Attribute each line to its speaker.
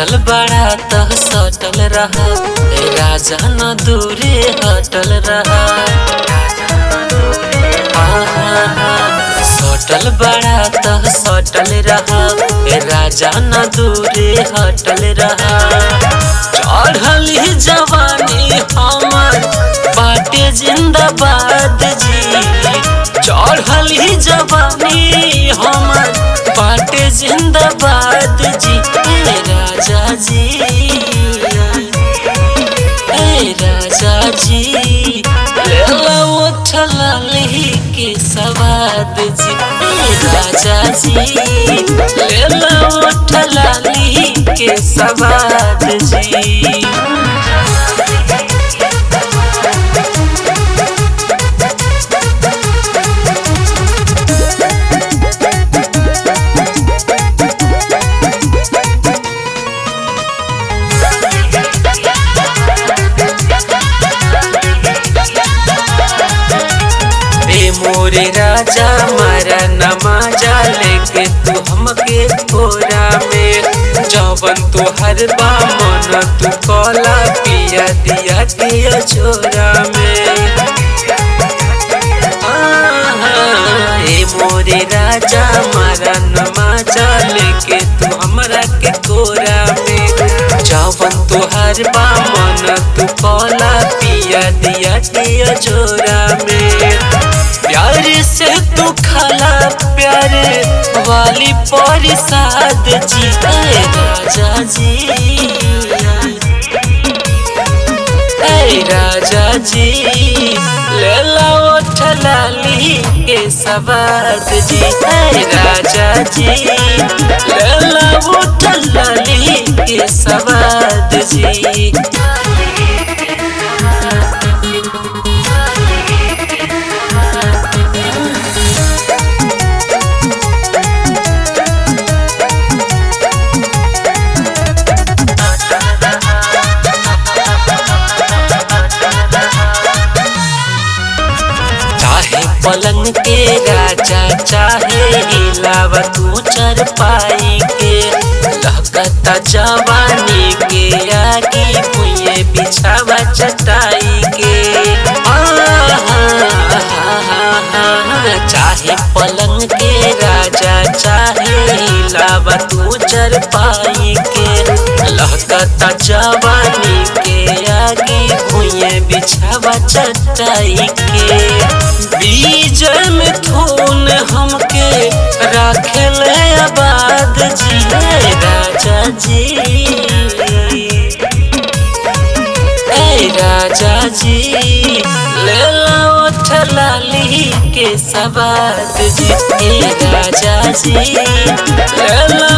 Speaker 1: सटल बड़ा तह सटल रहा राजा न दूरे हटल रहा। सटल बड़ा तह सटल रहा राजा न दूरे हटल रहा। चढ़ल जवानी हमर बाटे जिंदाबाद जी, चढ़ल जवानी हमर बाटे जिंदाबाद जी। राजा जी राजा जी लेला उठला लही के सवाद जी। राजा जी लेला उठला लही के सवाद जी। मोरे राजा मारा नमाजा लेके तू हमके कोरा में, जवन तू हर बा मन तू कला पिया दिया दिया छोरा में। मोरे राजा मारा नमाजा लेके तू हमरा के कोरा में, जवन तू हर बा मन तू कला पिया दिया दिया छोरा में। प्यार से तू खाला प्यारे वाली परिसाद जी। राजा जी राजा जी लेला उठला ली के सवाद जी। राजा जी लेला उठला ली के सवाद जी। पलंग के राजा चाहे हिलावा तू चरपाई के, लहकता जवानी के आगे भुइये बिछावा चटाई के। चाहे पलंग के राजा चाहे हिलावा तू चरपाई के, लहकता जवानी के आगे भुइये बिछावा चटाई के। बीज में थून हमके राखेल आबाद जी। राजा जी राजा जी लेला उठला ली के सवाद जी। राजा जी लेला